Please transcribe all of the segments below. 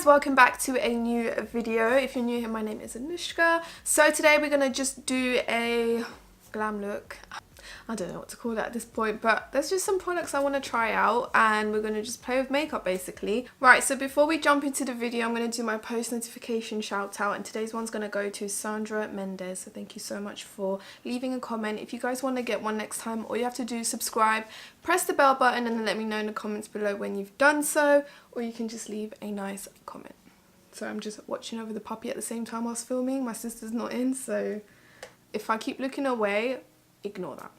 welcome back to a new video. If you're new here, my name is Anoushka. So today we're gonna just do a glam look. I don't know what to call it at this point, but there's just some products I want to try out and we're going to just play with makeup basically. Right, so before we jump into the video, I'm going to do my post notification shout out, and today's one's going to go to Sandra Mendez. So thank you so much for leaving a comment. If you guys want to get one next time, all you have to do is subscribe, press the bell button, and then let me know in the comments below when you've done so, or you can just leave a nice comment. So I'm just watching over the puppy at the same time whilst filming. My sister's not in, so if I keep looking away, ignore that.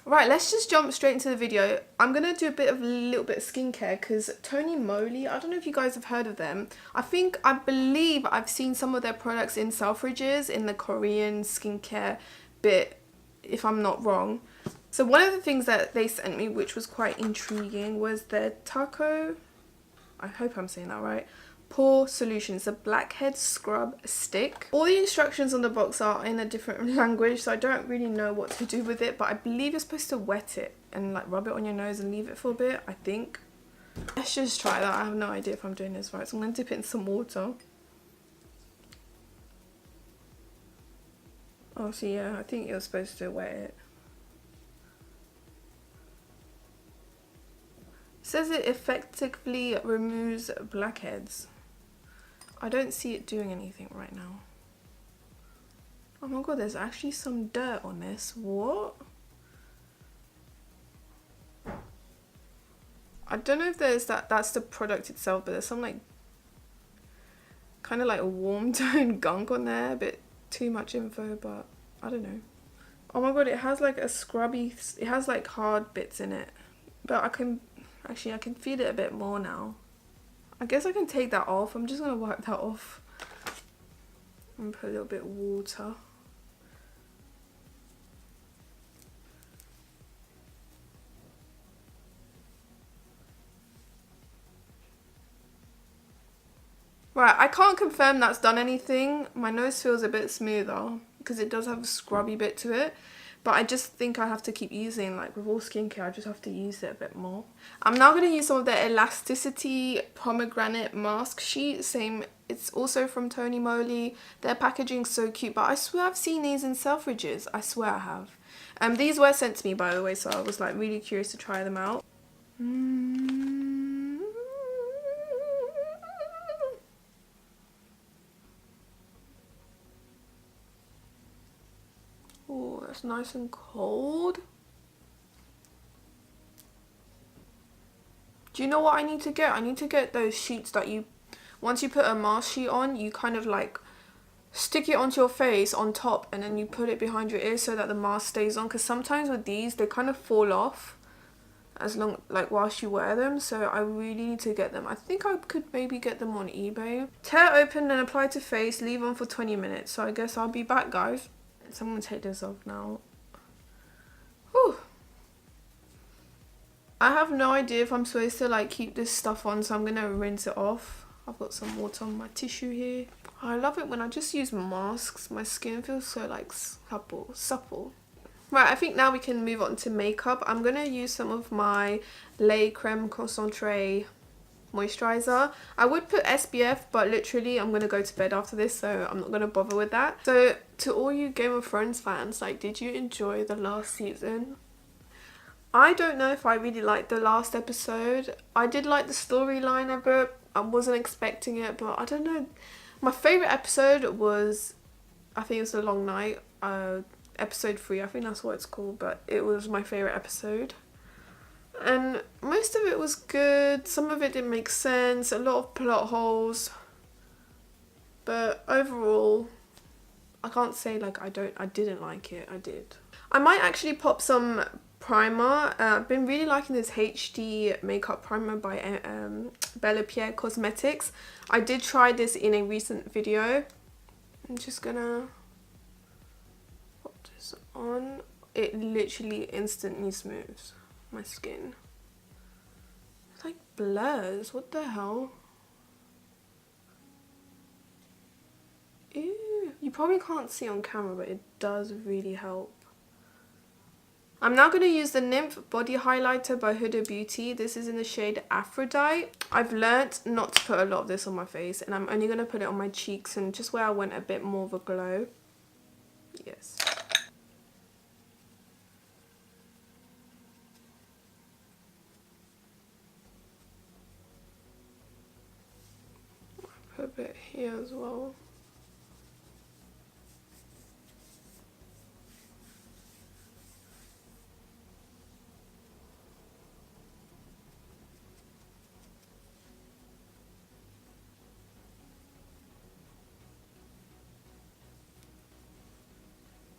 Right, let's just jump straight into the video. I'm going to do a little bit of skincare because Tony Moly, I don't know if you guys have heard of them. I believe I've seen some of their products in Selfridges in the Korean skincare bit, if I'm not wrong. So one of the things that they sent me, which was quite intriguing, was their Taco, I hope I'm saying that right, Pore Solution. It's a blackhead scrub stick. All the instructions on the box are in a different language, so I don't really know what to do with it, but I believe you're supposed to wet it and like rub it on your nose and leave it for a bit, I think. Let's just try that. I have no idea if I'm doing this right, so I'm going to dip it in some water. Oh, so yeah, I think you're supposed to wet it. It says it effectively removes blackheads. I don't see it doing anything right now. Oh my god, there's actually some dirt on this. What? I don't know if there's that's the product itself, but there's some like kind of like warm tone gunk on there. A bit too much info, but I don't know. Oh my god, it has like a scrubby, it has like hard bits in it. But I can feel it a bit more now. I guess I can take that off. I'm just going to wipe that off and put a little bit of water. Right, I can't confirm that's done anything. My nose feels a bit smoother because it does have a scrubby bit to it. But I just think I have to keep using, like with all skincare, I just have to use it a bit more. I'm now going to use some of the Elasticity Pomegranate Mask Sheet. Same, it's also from Tony Moly. Their packaging's so cute, but I swear I've seen these in Selfridges. I swear I have. These were sent to me, by the way, so I was like really curious to try them out. Oh, that's nice and cold. Do you know what I need to get? I need to get those sheets that you, once you put a mask sheet on, you kind of like stick it onto your face on top and then you put it behind your ears so that the mask stays on. Because sometimes with these, they kind of fall off as long, like whilst you wear them. So I really need to get them. I think I could maybe get them on eBay. Tear open and apply to face, leave on for 20 minutes. So I guess I'll be back, guys. So I'm going to take this off now. Whew. I have no idea if I'm supposed to like keep this stuff on, so I'm going to rinse it off. I've got some water on my tissue here. I love it when I just use masks. My skin feels so like supple. Right, I think now we can move on to makeup. I'm going to use some of my Lait Creme Concentré moisturizer. I would put SPF, but literally I'm gonna go to bed after this, so I'm not gonna bother with that. So to all you Game of Thrones fans, like, did you enjoy the last season? I don't know if I really liked the last episode. I did like the storyline of it. I wasn't expecting it, but I don't know. My favorite episode was, I think it was The Long Night, episode 3. I think that's what it's called, but it was my favorite episode. And most of it was good, some of it didn't make sense, a lot of plot holes, but overall, I can't say like I didn't like it, I did. I might actually pop some primer. I've been really liking this HD makeup primer by Bella Pierre Cosmetics. I did try this in a recent video. I'm just gonna pop this on. It literally instantly smooths my skin. It's like blurs. What the hell? Ew. You probably can't see on camera, but it does really help. I'm now going to use the Nymph Body Highlighter by Huda Beauty. This is in the shade Aphrodite. I've learnt not to put a lot of this on my face, and I'm only going to put it on my cheeks and just where I want a bit more of a glow. Yes. Put a bit here as well.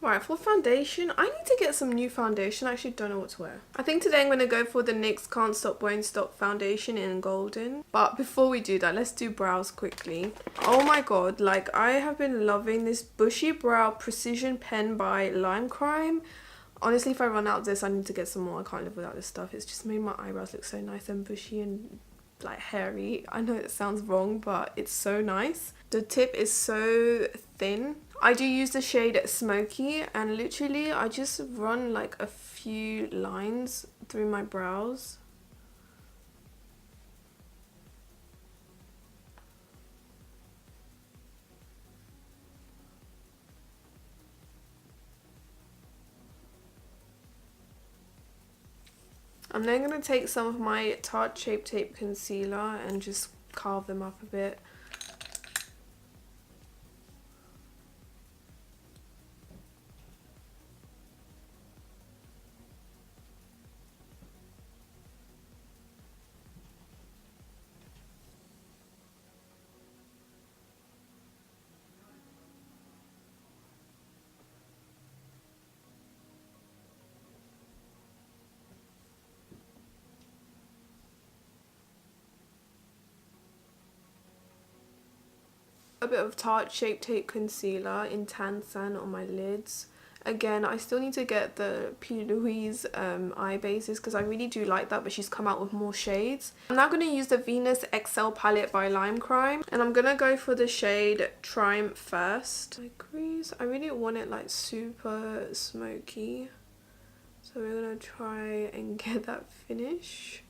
Right, for foundation, I need to get some new foundation. I actually don't know what to wear. I think today I'm going to go for the NYX Can't Stop Won't Stop foundation in golden. But before we do that, let's do brows quickly. Oh my god, like I have been loving this Bushy Brow Precision Pen by Lime Crime. Honestly, if I run out of this, I need to get some more. I can't live without this stuff. It's just made my eyebrows look so nice and bushy and like hairy. I know it sounds wrong, but it's so nice. The tip is so thin. I do use the shade Smoky, and literally I just run like a few lines through my brows. I'm then going to take some of my Tarte Shape Tape concealer and just carve them up a bit. A bit of Tarte Shape Tape concealer in Tan Sand on my lids. Again, I still need to get the P. Louise eye bases because I really do like that, but she's come out with more shades. I'm now going to use the Venus XL palette by Lime Crime, and I'm going to go for the shade Triumph first. My crease, I really want it like super smoky, so we're going to try and get that finish.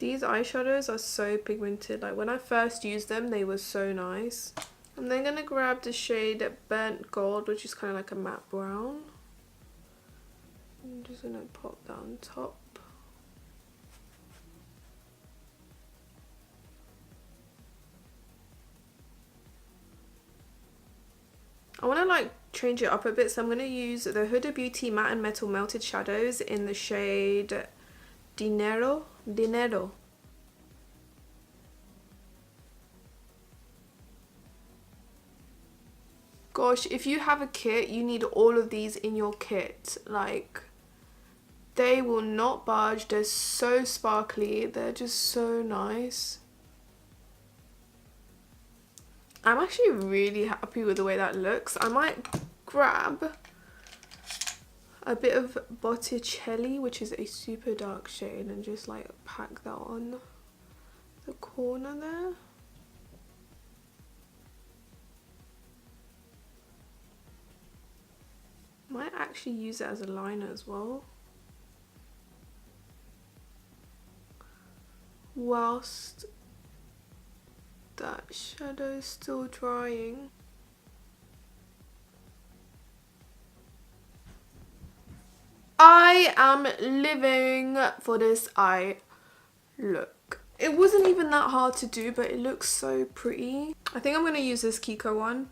These eyeshadows are so pigmented. Like when I first used them, they were so nice. I'm then going to grab the shade Burnt Gold, which is kind of like a matte brown. I'm just going to pop that on top. I want to like change it up a bit, so I'm going to use the Huda Beauty Matte and Metal Melted Shadows in the shade Dinero. Gosh, if you have a kit, you need all of these in your kit. Like, they will not budge. They're so sparkly. They're just so nice. I'm actually really happy with the way that looks. I might grab a bit of Botticelli, which is a super dark shade, and just like pack that on the corner there. Might actually use it as a liner as well, whilst that shadow is still drying. I am living for this eye look. It wasn't even that hard to do, but it looks so pretty. I think I'm going to use this Kiko one.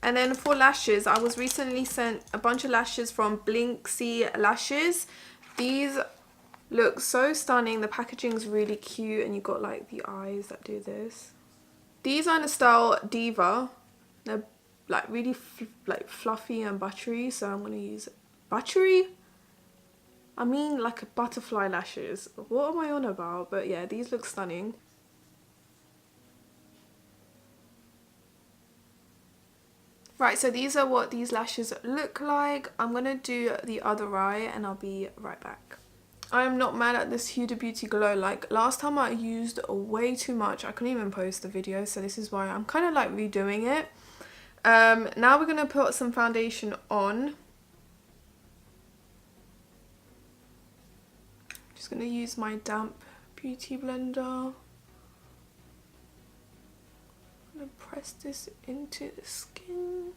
And then for lashes, I was recently sent a bunch of lashes from Blinksy Lashes. These look so stunning. The packaging's really cute, and you got like the eyes that do this. These are in the style Diva. They're like really like fluffy and buttery, so I'm gonna use buttery. I mean like a butterfly lashes. What am I on about? But yeah, these look stunning. Right, so these are what these lashes look like. I'm gonna do the other eye and I'll be right back. I am not mad at this Huda Beauty glow. Like last time I used way too much. I couldn't even post the video, so this is why I'm kind of like redoing it. Now we're gonna put some foundation on. Just gonna use my damp beauty blender. I'm gonna press this into the skin.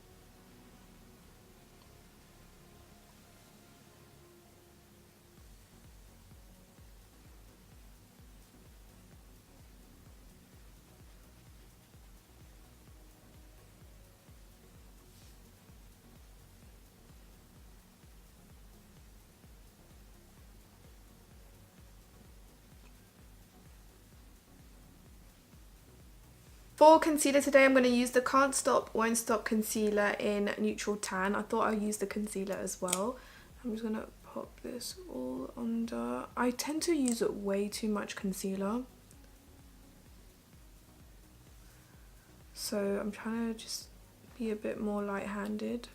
For concealer today, I'm going to use the Can't Stop Won't Stop concealer in neutral tan. I thought I'd use the concealer as well. I'm just going to pop this all under. I tend to use way too much concealer, so I'm trying to just be a bit more light-handed.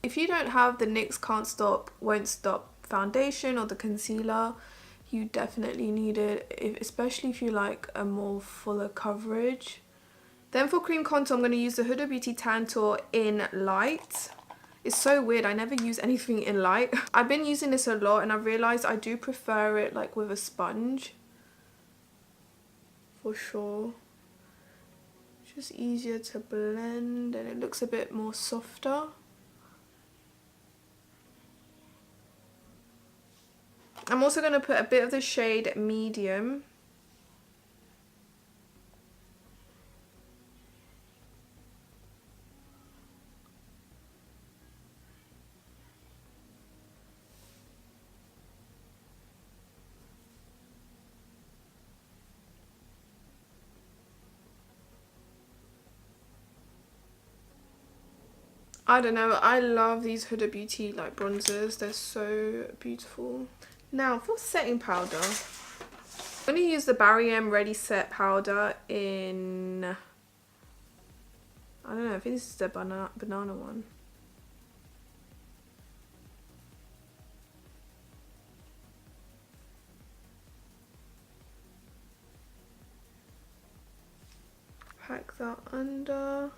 If you don't have the NYX Can't Stop Won't Stop foundation or the concealer, you definitely need it, especially if you like a more fuller coverage. Then for cream contour, I'm going to use the Huda Beauty Tantour in light. It's so weird, I never use anything in light. I've been using this a lot and I realised I do prefer it like with a sponge. For sure. It's just easier to blend and it looks a bit more softer. I'm also going to put a bit of the shade medium. I don't know, I love these Huda Beauty like bronzers, they're so beautiful. Now for setting powder, I'm going to use the Barry M Ready Set powder in, I don't know, I think this is the banana one. Pack that under.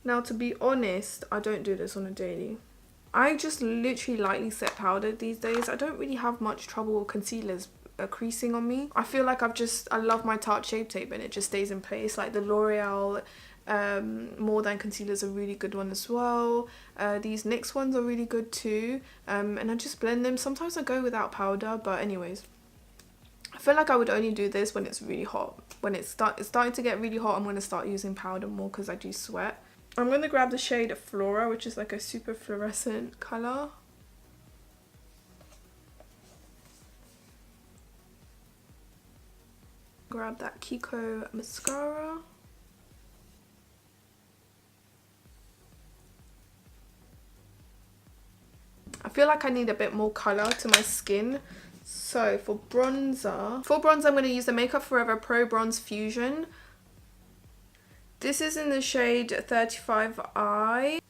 Now to be honest, I don't do this on a daily. I just literally lightly set powder these days. I don't really have much trouble with concealers creasing on me. I feel like I love my Tarte Shape Tape and it just stays in place. Like the L'Oreal More Than concealers are a really good one as well. These NYX ones are really good too. And I just blend them. Sometimes I go without powder, but anyways. I feel like I would only do this when it's really hot. When it's starting to get really hot, I'm going to start using powder more because I do sweat. I'm going to grab the shade Flora, which is like a super fluorescent colour. Grab that Kiko mascara. I feel like I need a bit more colour to my skin. So for bronzer, I'm going to use the Makeup Forever Pro Bronze Fusion. This is in the shade 35i.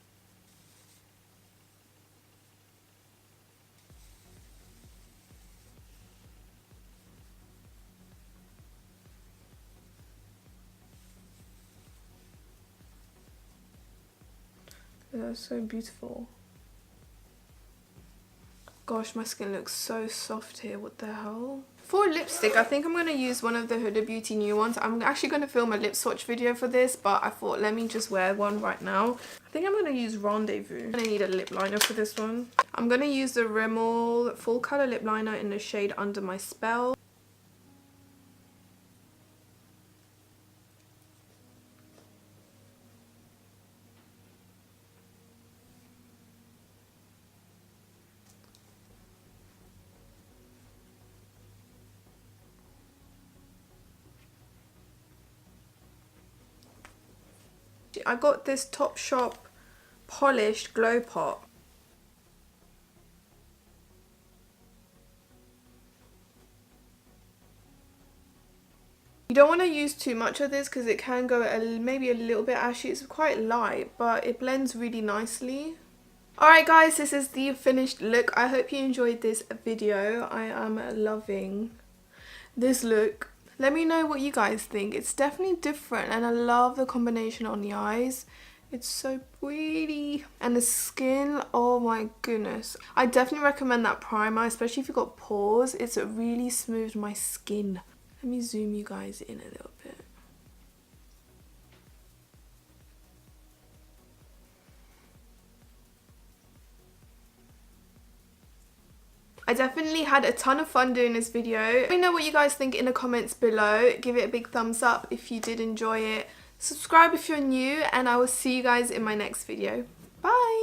That's so beautiful. Gosh, my skin looks so soft here, what the hell? For lipstick, I think I'm going to use one of the Huda Beauty new ones. I'm actually going to film a lip swatch video for this, but I thought let me just wear one right now. I think I'm going to use Rendezvous. I'm going to need a lip liner for this one. I'm going to use the Rimmel full colour lip liner in the shade Under My Spell. I got this Topshop Polished Glow Pop. You don't want to use too much of this because it can go maybe a little bit ashy. It's quite light, but it blends really nicely. Alright guys, this is the finished look. I hope you enjoyed this video. I am loving this look. Let me know what you guys think. It's definitely different and I love the combination on the eyes. It's so pretty. And the skin, oh my goodness. I definitely recommend that primer, especially if you've got pores. It's really smoothed my skin. Let me zoom you guys in a little bit. I definitely had a ton of fun doing this video. Let me know what you guys think in the comments below. Give it a big thumbs up if you did enjoy it. Subscribe if you're new, and I will see you guys in my next video. Bye!